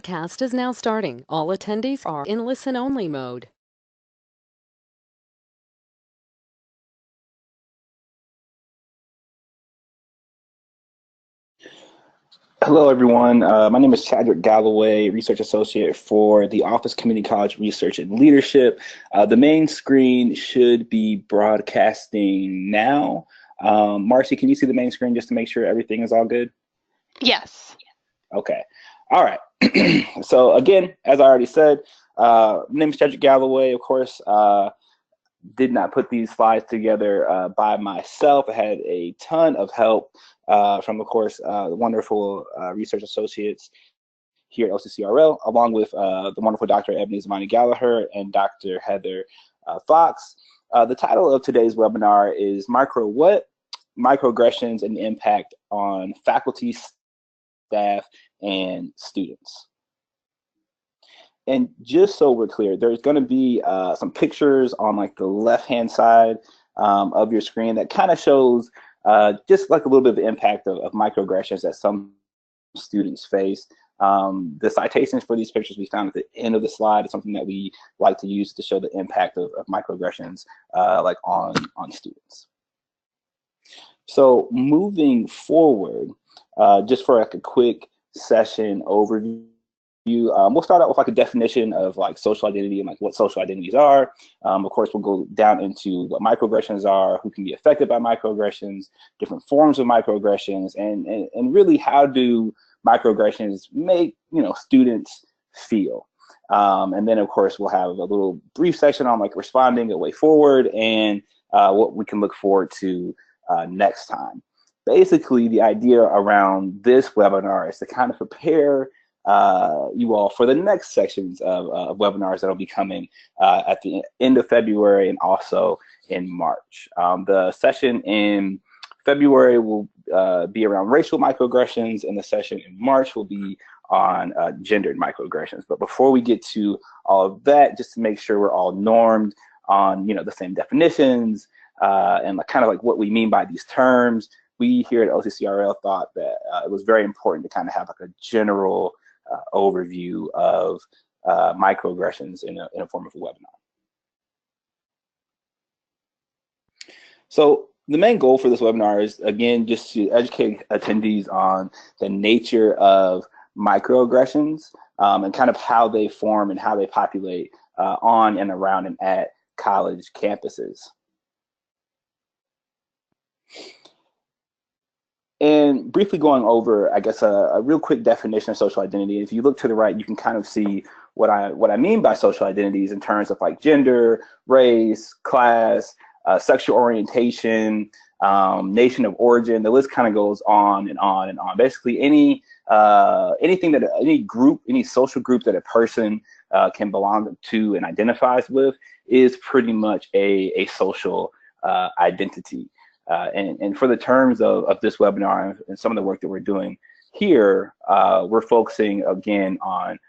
broadcast is now starting. All attendees are in listen-only mode. Hello, everyone. My name is Chadwick Galloway, Research Associate for the Office Community College Research and Leadership. The main screen should be broadcasting now. Marcy, can you see the main screen just to make sure everything is all good? Yes. Okay. All right. So again, as I already said, my name is Chadwick Galloway, of course. Did not put these slides together by myself. I had a ton of help from, of course, wonderful research associates here at OCCRL, along with the wonderful Dr. Ebony Zamani Gallagher and Dr. Heather Fox. The title of today's webinar is Microaggressions and the Impact on Faculty, Staff, and Students. And just so we're clear, there's going to be some pictures on like the left-hand side of your screen that kind of shows just like a little bit of the impact of microaggressions that some students face. The citations for these pictures we found at the end of the slide is something that we like to use to show the impact of microaggressions like on students. So moving forward, just for like a quick session overview, we'll start out with like a definition of like social identity and like what social identities are. Of course, we'll go down into what microaggressions are, who can be affected by microaggressions, different forms of microaggressions, and really how do microaggressions make students feel. And then of course we'll have a little brief section on like responding, a way forward, and what we can look forward to next time. Basically, the idea around this webinar is to kind of prepare you all for the next sections of webinars that will be coming at the end of February and also in March. The session in February will be around racial microaggressions, and the session in March will be on gendered microaggressions. But before we get to all of that, just to make sure we're all normed on the same definitions and kind of like what we mean by these terms, we here at OCCRL thought that it was very important to kind of have like a general overview of microaggressions in a form of a webinar. So the main goal for this webinar is, again, just to educate attendees on the nature of microaggressions and kind of how they form and how they populate on and around and at college campuses. And briefly going over, I guess, a real quick definition of social identity. If you look to the right, you can kind of see what I mean by social identities in terms of like gender, race, class, sexual orientation, nation of origin. The list kind of goes on and on and on. Basically, any group, any social group that a person can belong to and identifies with is pretty much a social identity. And for the terms of this webinar and some of the work that we're doing here, we're focusing again on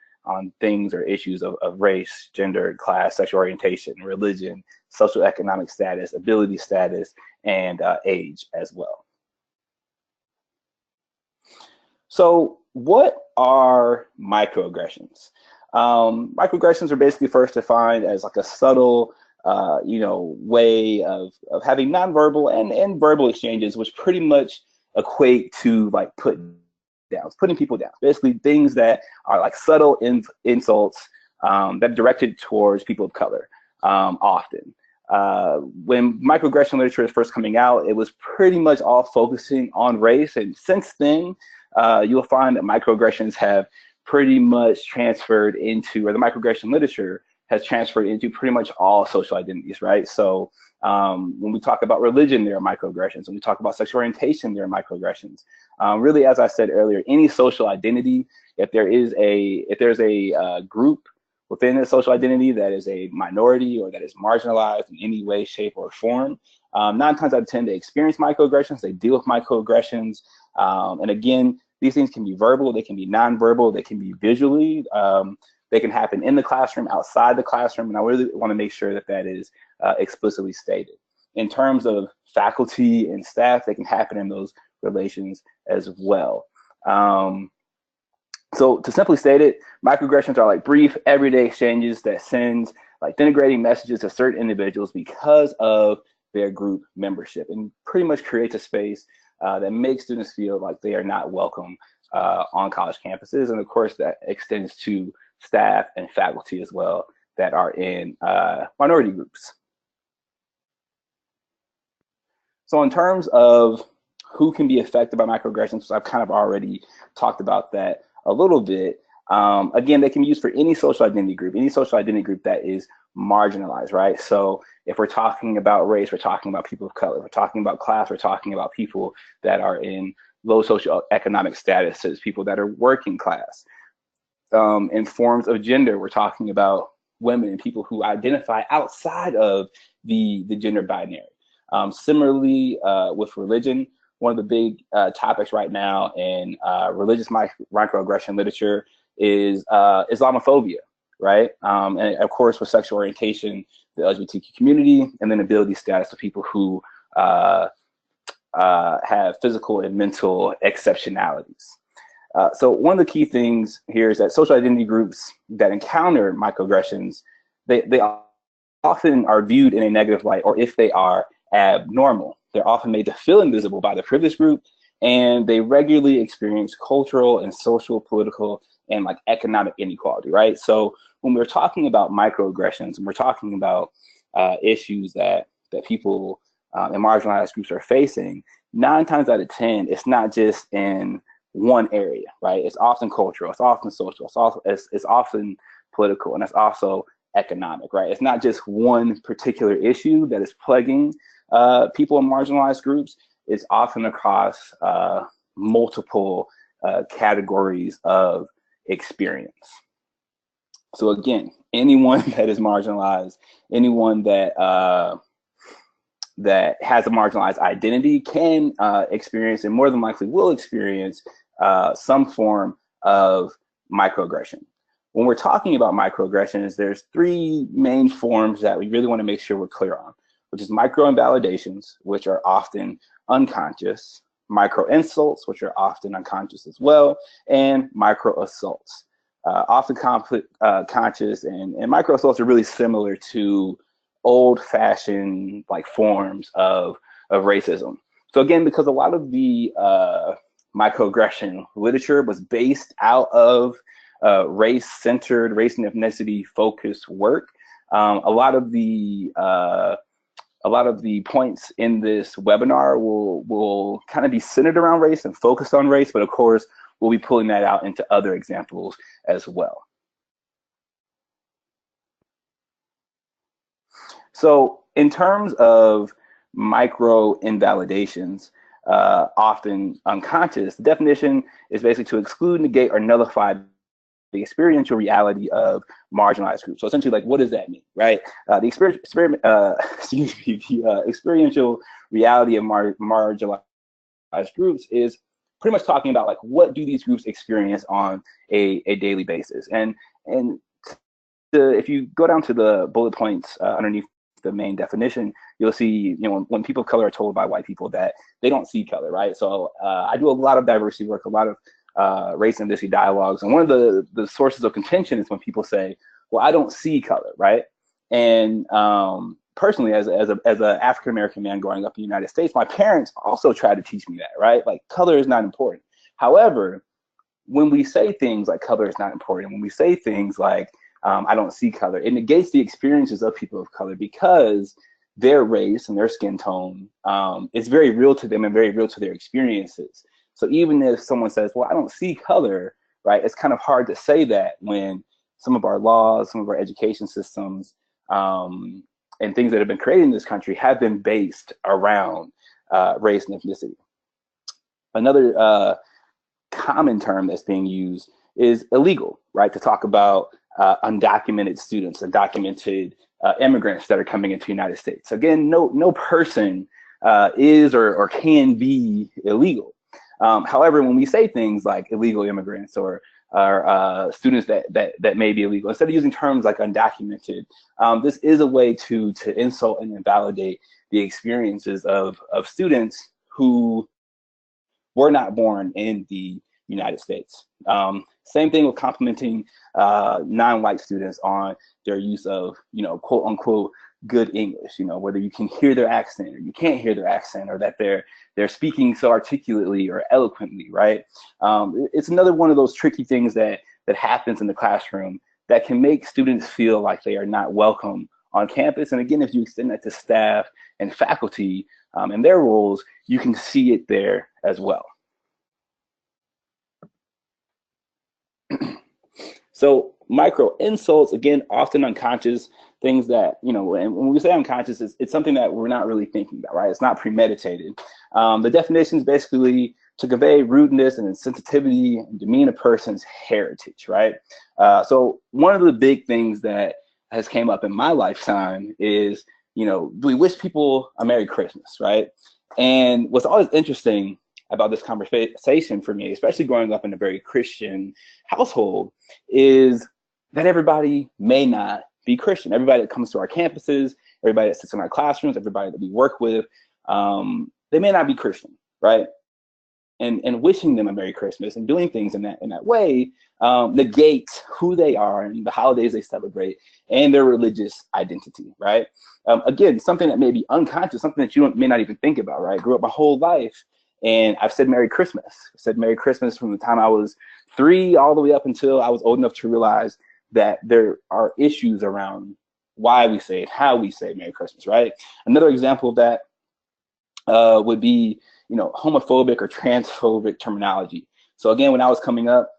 things or issues of race, gender, class, sexual orientation, religion, socioeconomic status, ability status, and age as well. So what are microaggressions? Microaggressions are basically first defined as like a subtle way of having nonverbal and verbal exchanges, which pretty much equate to like putting people down. Basically, things that are like subtle insults that are directed towards people of color often. When microaggression literature is first coming out, it was pretty much all focusing on race, and since then, you'll find that microaggressions have pretty much transferred into, or the microaggression literature has transferred into pretty much all social identities, right? So when we talk about religion, there are microaggressions. When we talk about sexual orientation, there are microaggressions. Really, as I said earlier, any social identity, if there's a group within a social identity that is a minority or that is marginalized in any way, shape, or form, 9 times out of 10 they experience microaggressions, they deal with microaggressions. And again, these things can be verbal, they can be nonverbal, they can be visually. They can happen in the classroom, outside the classroom, and I really want to make sure that that is explicitly stated. In terms of faculty and staff, they can happen in those relations as well. So to simply state it, microaggressions are like brief, everyday exchanges that send like denigrating messages to certain individuals because of their group membership, and pretty much creates a space that makes students feel like they are not welcome on college campuses. And of course, that extends to staff and faculty as well that are in minority groups. So in terms of who can be affected by microaggressions, I've kind of already talked about that a little bit. Again, they can be used for any social identity group that is marginalized, right? So if we're talking about race, we're talking about people of color. If we're talking about class, we're talking about people that are in low socioeconomic statuses, people that are working class. In forms of gender, we're talking about women and people who identify outside of the gender binary. Similarly, with religion, one of the big topics right now in religious microaggression literature is Islamophobia, right? And of course, with sexual orientation, the LGBTQ community, and then ability status of people who have physical and mental exceptionalities. So one of the key things here is that social identity groups that encounter microaggressions, they often are viewed in a negative light, or if they are abnormal, they're often made to feel invisible by the privileged group, and they regularly experience cultural and social, political, and like economic inequality, right? So when we're talking about microaggressions, and we're talking about issues that people in marginalized groups are facing, 9 times out of 10, it's not just in one area, right? It's often cultural, it's often social, it's often political, and it's also economic, right? It's not just one particular issue that is plaguing people in marginalized groups. It's often across multiple categories of experience. So again, anyone that is marginalized, anyone that that has a marginalized identity can experience, and more than likely will experience, some form of microaggression. When we're talking about microaggressions, there's 3 main forms that we really want to make sure we're clear on, which is microinvalidations, which are often unconscious, microinsults, which are often unconscious as well, and microassaults. Often conscious, and microassaults are really similar to old-fashioned like forms of racism. So again, because a lot of the microaggression literature was based out of race-centered, race and ethnicity-focused work, a lot of the points in this webinar will kind of be centered around race and focused on race, but of course, we'll be pulling that out into other examples as well. So in terms of microinvalidations, often unconscious, the definition is basically to exclude, negate, or nullify the experiential reality of marginalized groups. So essentially, like, what does that mean, right? The experiential reality of marginalized groups is pretty much talking about like what do these groups experience on a daily basis. And if you go down to the bullet points underneath the main definition, you'll see, when people of color are told by white people that they don't see color, right? So I do a lot of diversity work, a lot of race and ethnicity dialogues, and one of the sources of contention is when people say, well, I don't see color, right? And personally, as an African American man growing up in the United States, my parents also tried to teach me that, right? Like, color is not important. However, when we say things like color is not important, when we say things like I don't see color, it negates the experiences of people of color, because their race and their skin tone is very real to them and very real to their experiences. So even if someone says, well, I don't see color, right, it's kind of hard to say that when some of our laws, some of our education systems, and things that have been created in this country have been based around race and ethnicity. Another common term that's being used is illegal, right, to talk about undocumented students, undocumented immigrants that are coming into the United States. Again, no person is or can be illegal. However, when we say things like illegal immigrants or students that may be illegal, instead of using terms like undocumented, this is a way to insult and invalidate the experiences of students who were not born in the United States. Same thing with complimenting non-white students on their use of, quote unquote, good English, whether you can hear their accent or you can't hear their accent, or that they're speaking so articulately or eloquently, right? It's another one of those tricky things that happens in the classroom that can make students feel like they are not welcome on campus. And again, if you extend that to staff and faculty and their roles, you can see it there as well. So micro insults, again, often unconscious, things that, and when we say unconscious, it's something that we're not really thinking about, right? It's not premeditated. The definition is basically to convey rudeness and insensitivity and demean a person's heritage, right? So one of the big things that has came up in my lifetime is, do we wish people a Merry Christmas, right? And what's always interesting about this conversation for me, especially growing up in a very Christian household, is that everybody may not be Christian. Everybody that comes to our campuses, everybody that sits in our classrooms, everybody that we work with, they may not be Christian, right? And wishing them a Merry Christmas and doing things in that way negates who they are and the holidays they celebrate and their religious identity, right? Again, something that may be unconscious, something that you may not even think about, right? Grew up my whole life, and I've said Merry Christmas. I said Merry Christmas from the time I was 3 all the way up until I was old enough to realize that there are issues around why we say it, how we say Merry Christmas, right? Another example of that would be, homophobic or transphobic terminology. So again, when I was coming up,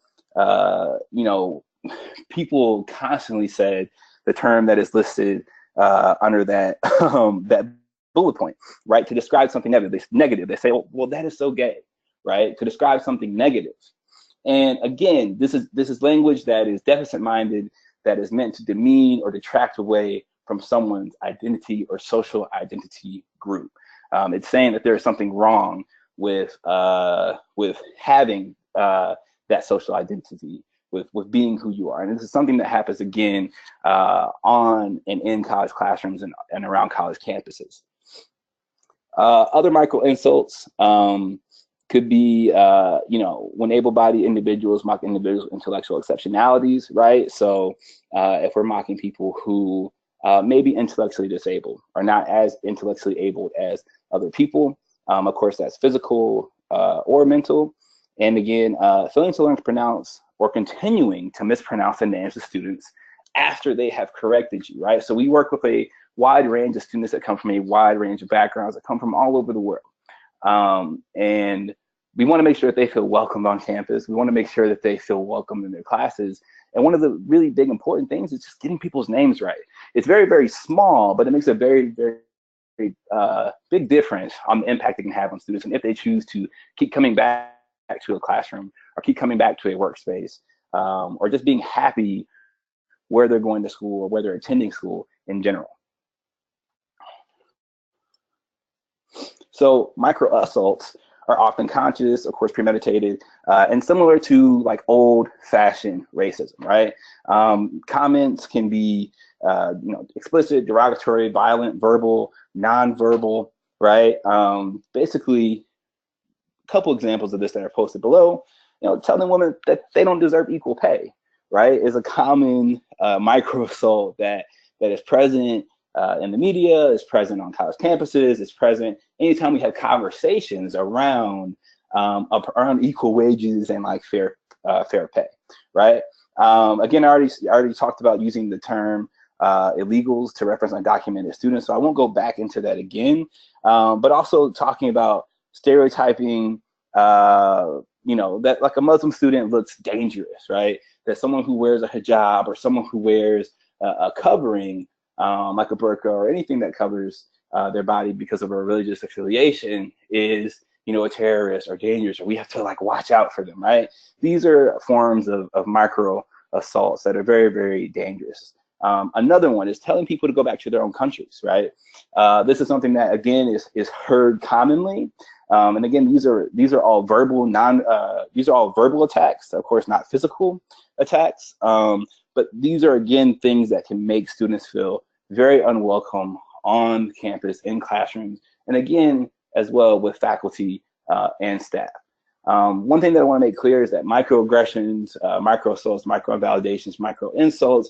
people constantly said the term that is listed under that that bullet point, right? To describe something negative. They say, well, that is so gay, right? To describe something negative. And again, this is language that is deficit-minded, that is meant to demean or detract away from someone's identity or social identity group. It's saying that there is something wrong with having that social identity, with being who you are. And this is something that happens again on and in college classrooms and around college campuses. Other micro insults could be, when able-bodied individuals mock individuals' intellectual exceptionalities, right? So if we're mocking people who may be intellectually disabled or not as intellectually able as other people, of course, that's physical or mental. And again, failing to learn to pronounce or continuing to mispronounce the names of students after they have corrected you, right? So we work with a wide range of students that come from a wide range of backgrounds, that come from all over the world. And we want to make sure that they feel welcomed on campus. We want to make sure that they feel welcome in their classes. And one of the really big important things is just getting people's names right. It's very, very small, but it makes a very, very big difference on the impact it can have on students, and if they choose to keep coming back to a classroom or keep coming back to a workspace, or just being happy where they're going to school or where they're attending school in general. So micro assaults are often conscious, of course, premeditated, and similar to like old-fashioned racism, right? Comments can be, explicit, derogatory, violent, verbal, non-verbal, right? Basically, a couple examples of this that are posted below. Telling women that they don't deserve equal pay, right, is a common micro assault that is present in the media, is present on college campuses, is present anytime we have conversations around equal wages and like fair pay, right? Again, I already talked about using the term illegals to reference undocumented students, so I won't go back into that again. But also talking about stereotyping, that like a Muslim student looks dangerous, right? That someone who wears a hijab or someone who wears a covering, like a burqa or anything that covers their body because of a religious affiliation is, a terrorist or dangerous, or we have to like watch out for them, right? These are forms of micro assaults that are very, very dangerous. Another one is telling people to go back to their own countries, right? This is something that again is heard commonly, and again these are all verbal these are all verbal attacks, of course, not physical attacks, but these are again things that can make students feel very unwelcome on campus, in classrooms, and again as well with faculty and staff. One thing that I want to make clear is that microaggressions, microassaults, microinvalidations, microinsults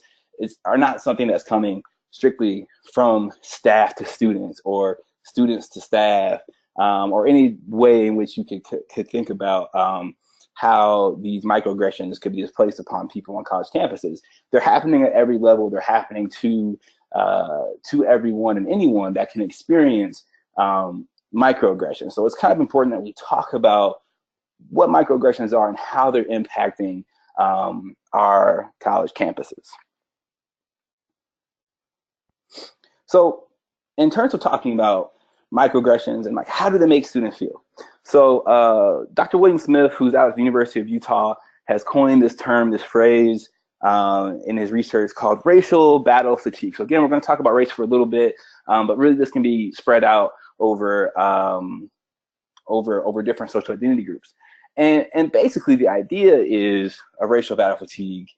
are not something that's coming strictly from staff to students or students to staff, or any way in which you could think about how these microaggressions could be placed upon people on college campuses. They're happening at every level. They're happening to everyone and anyone that can experience microaggressions. So it's kind of important that we talk about what microaggressions are and how they're impacting our college campuses. So in terms of talking about microaggressions and like how do they make students feel? So Dr. William Smith, who's out of the University of Utah, has coined this term, this phrase in his research called racial battle fatigue. So again, we're going to talk about race for a little bit, but really this can be spread out over over different social identity groups. And basically the idea is a racial battle fatigue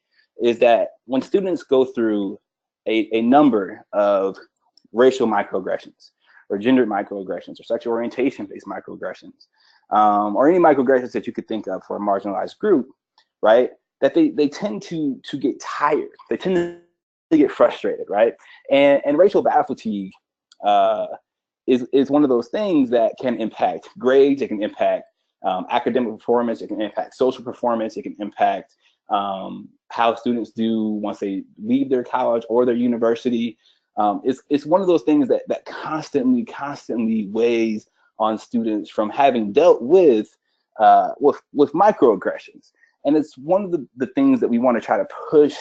is that when students go through a number of racial microaggressions or gendered microaggressions or sexual orientation-based microaggressions, or any microaggressions that you could think of for a marginalized group, right? That they tend to get tired. They tend to get frustrated, right? And racial battle fatigue is one of those things that can impact grades. It can impact academic performance. It can impact social performance. It can impact how students do once they leave their college or their university. It's one of those things that constantly weighs on students from having dealt with microaggressions. And it's one of the things that we want to try to push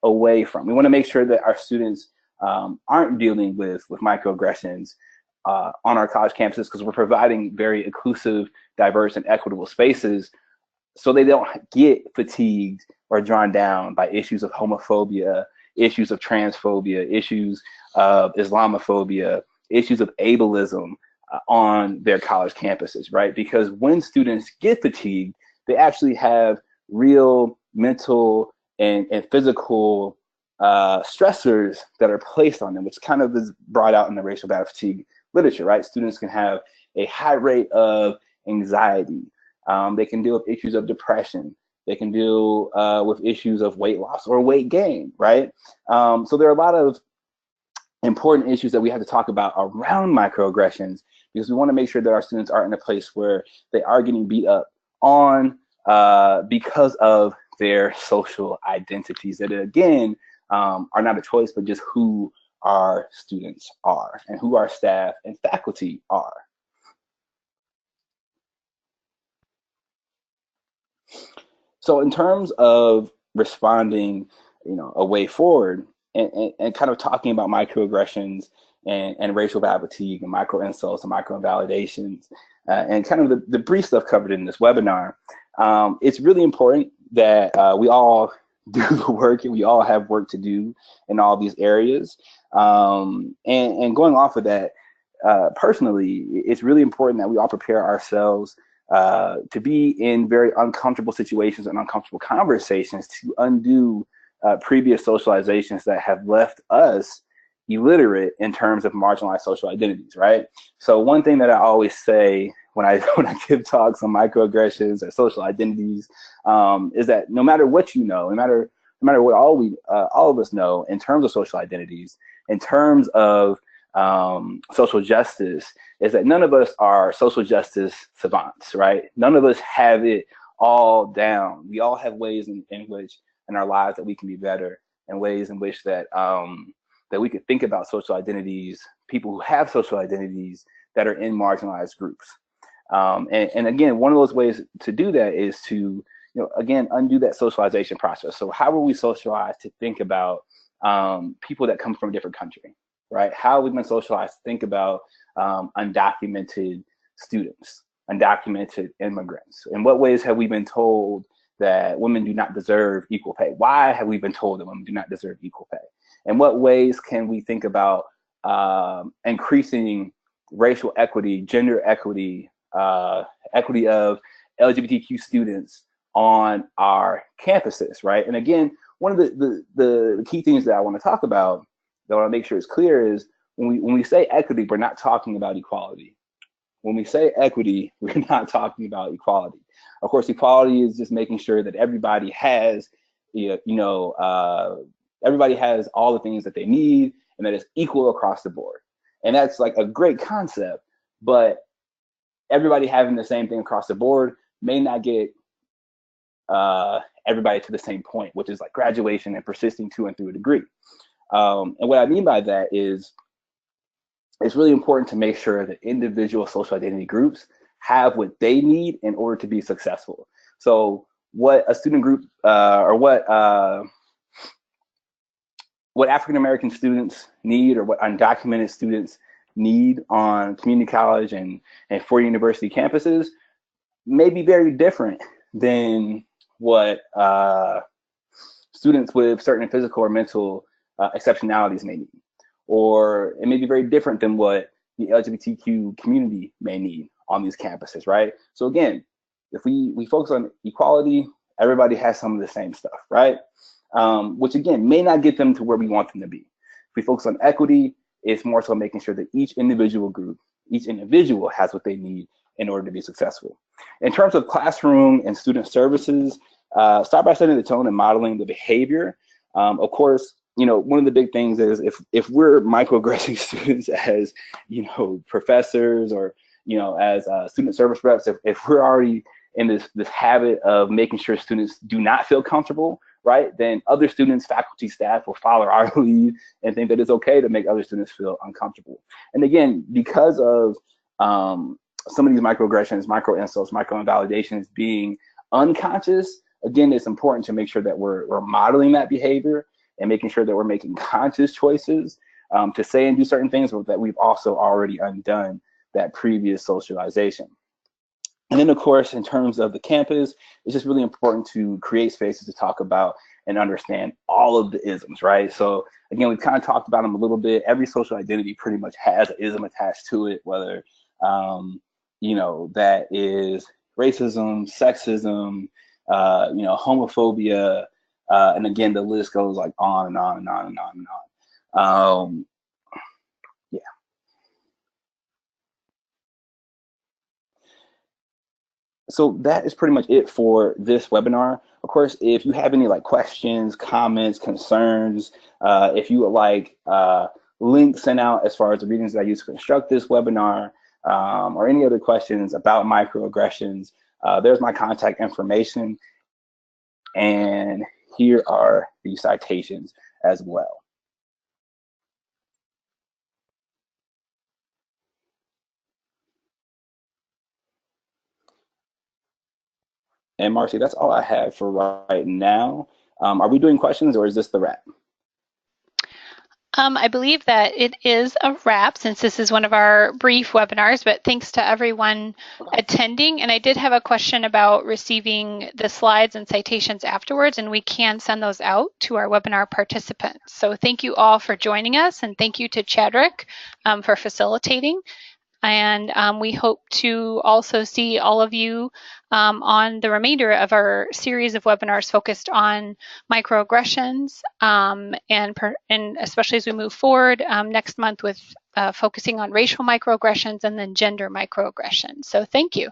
away from. We want to make sure that our students aren't dealing with microaggressions on our college campuses, because we're providing very inclusive, diverse, and equitable spaces so they don't get fatigued or drawn down by issues of homophobia, issues of transphobia, issues of Islamophobia, issues of ableism on their college campuses, right? Because when students get fatigued, they actually have real mental and physical stressors that are placed on them, which kind of is brought out in the racial battle fatigue literature, right? Students can have a high rate of anxiety. They can deal with issues of depression. They can deal with issues of weight loss or weight gain, right? So there are a lot of important issues that we have to talk about around microaggressions, because we want to make sure that our students are in a place where they are getting beat up on because of their social identities that, again, are not a choice, but just who our students are and who our staff and faculty are. So in terms of responding, a way forward and kind of talking about microaggressions and racial battle fatigue and micro insults and micro invalidations and kind of the brief stuff covered in this webinar, it's really important that we all do the work, and we all have work to do in all these areas. And going off of that, personally, it's really important that we all prepare ourselves to be in very uncomfortable situations and uncomfortable conversations to undo previous socializations that have left us illiterate in terms of marginalized social identities, right? So one thing that I always say when I give talks on microaggressions or social identities is that no matter what you know, no matter what all of us know in terms of social identities, in terms of social justice, is that none of us are social justice savants, right? None of us have it all down. We all have ways in which in our lives that we can be better, and ways in which that that we could think about social identities, people who have social identities that are in marginalized groups. And again, one of those ways to do that is to, again, undo that socialization process. So how were we socialized to think about people that come from a different country, right? How have we been socialized to think about undocumented students, undocumented immigrants? In what ways have we been told that women do not deserve equal pay? Why have we been told that women do not deserve equal pay? In what ways can we think about increasing racial equity, gender equity, equity of LGBTQ students on our campuses, right? And again, one of the key things that I want to talk about, that I want to make sure is clear, is when we say equity, we're not talking about equality. when we say equity, we're not talking about equality. Of course, equality is just making sure that everybody has, everybody has all the things that they need and that it's equal across the board. And that's like a great concept, but everybody having the same thing across the board may not get everybody to the same point, which is like graduation and persisting to and through a degree. And what I mean by that is it's really important to make sure that individual social identity groups have what they need in order to be successful. So what a student group or what African American students need, or what undocumented students need on community college and four university campuses may be very different than what students with certain physical or mental exceptionalities may need. Or it may be very different than what the LGBTQ community may need on these campuses, right? So again, if we focus on equality, everybody has some of the same stuff, right? Which again, may not get them to where we want them to be. If we focus on equity, it's more so making sure that each individual group, each individual has what they need in order to be successful. In terms of classroom and student services, start by setting the tone and modeling the behavior. Of course, one of the big things is if we're microaggressing students as, professors or, as student service reps, if we're already in this habit of making sure students do not feel comfortable, right, then other students, faculty, staff will follow our lead and think that it's okay to make other students feel uncomfortable. And again, because of some of these microaggressions, micro-insults, micro-invalidations being unconscious, again, it's important to make sure that we're modeling that behavior and making sure that we're making conscious choices to say and do certain things, but that we've also already undone that previous socialization. And then, of course, in terms of the campus, it's just really important to create spaces to talk about and understand all of the isms, right? So again, we've kind of talked about them a little bit. Every social identity pretty much has an ism attached to it, whether, that is racism, sexism, homophobia, and again, the list goes like on and on and on and on and on. Yeah. So that is pretty much it for this webinar. Of course, if you have any questions, comments, concerns, if you would like links sent out as far as the readings that I used to construct this webinar, or any other questions about microaggressions, there's my contact information. And here are the citations as well. And Marcy, that's all I have for right now. Are we doing questions, or is this the wrap? I believe that it is a wrap, since this is one of our brief webinars, but thanks to everyone attending. And I did have a question about receiving the slides and citations afterwards, and we can send those out to our webinar participants. So thank you all for joining us, and thank you to Chadrick for facilitating. And we hope to also see all of you on the remainder of our series of webinars focused on microaggressions, and especially as we move forward next month with focusing on racial microaggressions and then gender microaggressions. So thank you.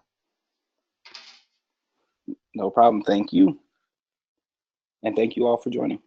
No problem. Thank you. And thank you all for joining.